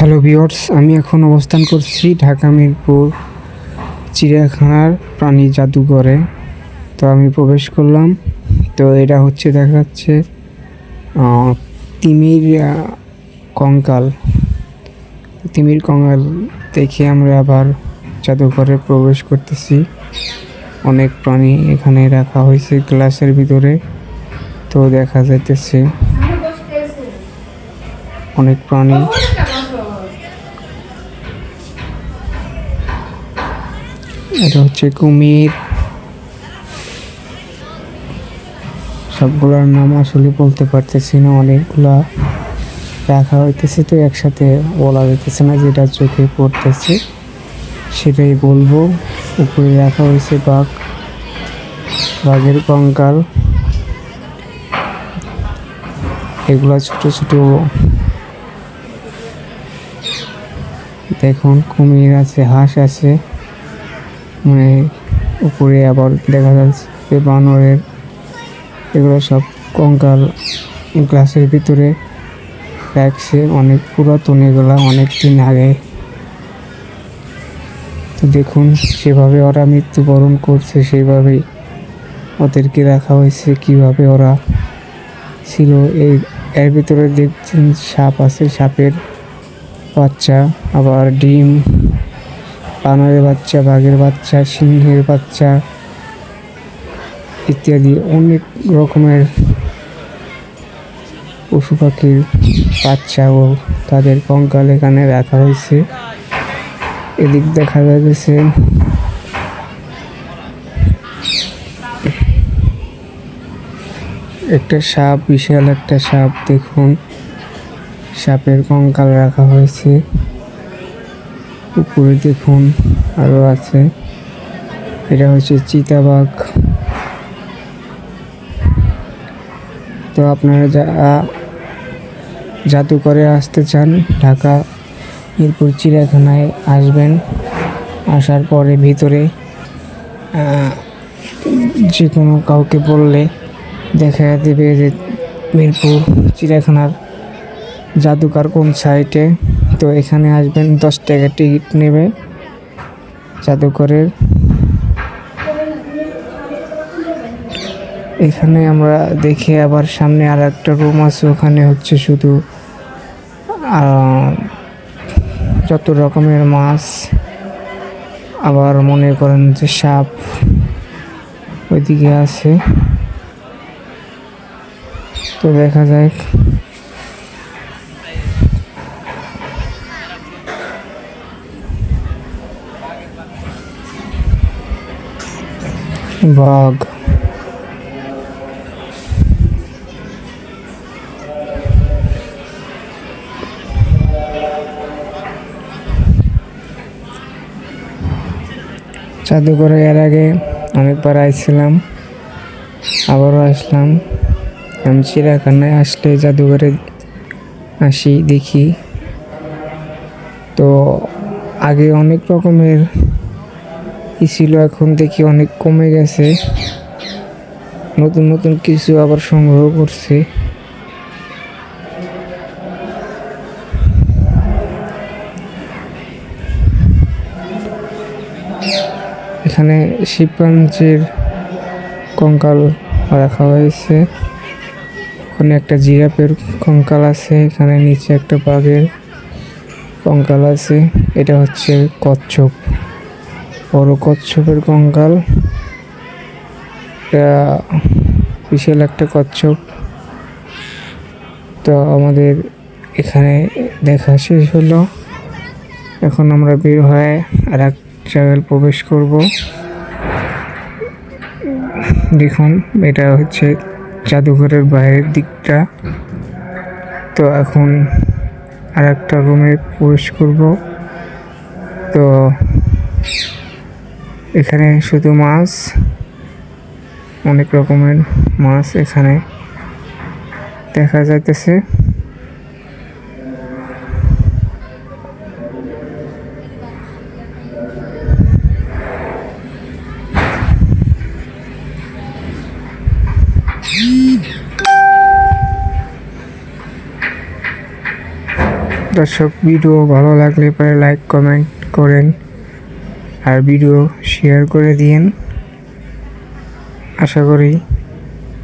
Hello viewers, আমি এখন অবস্থান করছি ঢাকা মিরপুর চিড়িয়াখানার প্রাণী জাদুঘরে। তো আমি প্রবেশ করলাম। তো এটা হচ্ছে দেখা যাচ্ছে তিমির কঙ্কাল। তিমির কঙ্কাল দেখে আমরা আবার জাদুঘরে প্রবেশ করতেছি। অনেক প্রাণী এখানে রাখা হয়েছে গ্লাসের ভিতরে। তো দেখা যাইতেছে অনেক প্রাণী। এটা হচ্ছে কুমির। সবগুলোর নাম আসলে বলতে পারতেছি না, অনেকগুলা রাখা হইতেছে, তো একসাথে বলা যাইতেছে না, যেটা চোখে পড়তেছে সেটাই বলবো। উপরে রাখা হয়েছে বাঘের কঙ্কাল। এগুলা ছোট ছোট, দেখুন কুমির আছে, হাঁস আছে, মানে উপরে আবার দেখা যাচ্ছে বানরের। এগুলো সব কঙ্কাল গ্লাসের ভিতরে রাখছে, অনেক পুরাতন, এগুলা অনেক দিন আগে। তো দেখুন যেভাবে ওরা মৃত্যুবরণ করছে সেইভাবেই ওদেরকে রাখা হয়েছে, কিভাবে ওরা ছিল। এর ভিতরে দেখছেন সাপ আছে, সাপের বাচ্চা, আবার ডিম, বানরের বাচ্চা, বাঘের বাচ্চা, সিংহের বাচ্চা ইত্যাদি অনেক রকমের পশু পাখির বাচ্চা ও তাদের কঙ্কাল এখানে রাখা হয়েছে। এদিক দেখা যাচ্ছে একটা সাপ, বিশাল একটা সাপ। দেখুন সাপের কঙ্কাল রাখা হয়েছে। উপরে দেখুন আরো আছে। এটা হচ্ছে চিতাবাঘ। তো আপনারা জাদুঘরে আসতে চান, ঢাকা মিরপুর চিড়িয়াখানায় আসবেন। আসার পরে ভিতরে যে কোনো কাউকে বললে দেখা দেবে যে মিরপুর চিড়িয়াখানার জাদুঘর কোন সাইটে। তো এখানে আসবেন, 10 টাকা টিকিট নেবে জাদুঘরের। এখানে আমরা দেখে আবার সামনে আর একটা রুম আছে, ওখানে হচ্ছে শুধু যত রকমের মাছ, আবার মনে করেন যে সাপ ওইদিকে আছে। তো দেখা যায় বাঘ, জাদুঘরে এর আগে অনেকবার আইছিলাম, আবারও আসলাম। আমি চিড়িয়াখানায় আসলে জাদুঘরে আসি, দেখি। তো আগে অনেক রকমের ছিল, এখন দেখি অনেক কমে গেছে। নতুন নতুন কিছু আবার সংগ্রহ করছে। এখানে শিম্পাঞ্জির কঙ্কাল রাখা হয়েছে, ওখানে একটা জিরাফের কঙ্কাল আছে, এখানে নিচে একটা বাঘের কঙ্কাল আছে। এটা হচ্ছে কচ্ছপ, বড় কচ্ছপের কঙ্কাল। এটা বিশাল একটা কচ্ছপ। তো আমাদের এখানে দেখা শেষ হলো, এখন আমরা বের হয়ে আর এক জায়গায় প্রবেশ করব। দেখুন এটা হচ্ছে জাদুঘরের বাইরের দিকটা। তো এখন আর একটা রুমে প্রবেশ করব। তো এখানে শুধু মাছ, অনেক রকমের মাছ এখানে দেখা যাইতেছে। দর্শক, ভিডিও ভালো লাগলে পরে লাইক কমেন্ট করেন আর ভিডিও শেয়ার করে দিন। আশা করি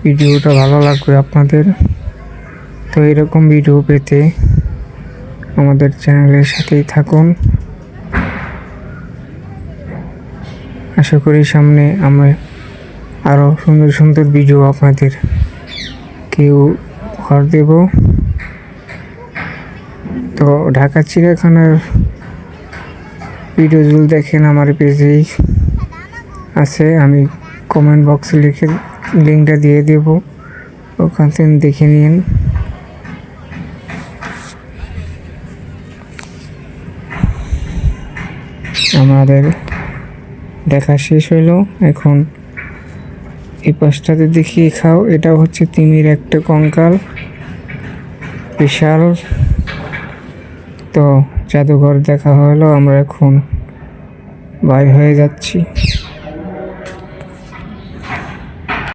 ভিডিওটা ভালো লাগবে আপনাদের। তো এরকম ভিডিও পেতে আমাদের চ্যানেলের সাথেই থাকুন। আশা করি সামনে আমরা আরও সুন্দর সুন্দর ভিডিও আপনাদের কেউ উপহার দেব। তো ঢাকা চিড়িয়াখানার ভিডিও যদি দেখেন আমার পেজেই আছে, আমি কমেন্ট বক্সে লিখে লিঙ্কটা দিয়ে দেব, ওখান থেকে দেখে নিন। আমাদের দেখা শেষ হইলো, এখন এই পাশটাতে দেখিয়ে খাও। এটা হচ্ছে তিমির একটা কঙ্কাল, বিশাল। তো জাদুঘর দেখা হলো, আমরা এখন বাইর হয়ে যাচ্ছি।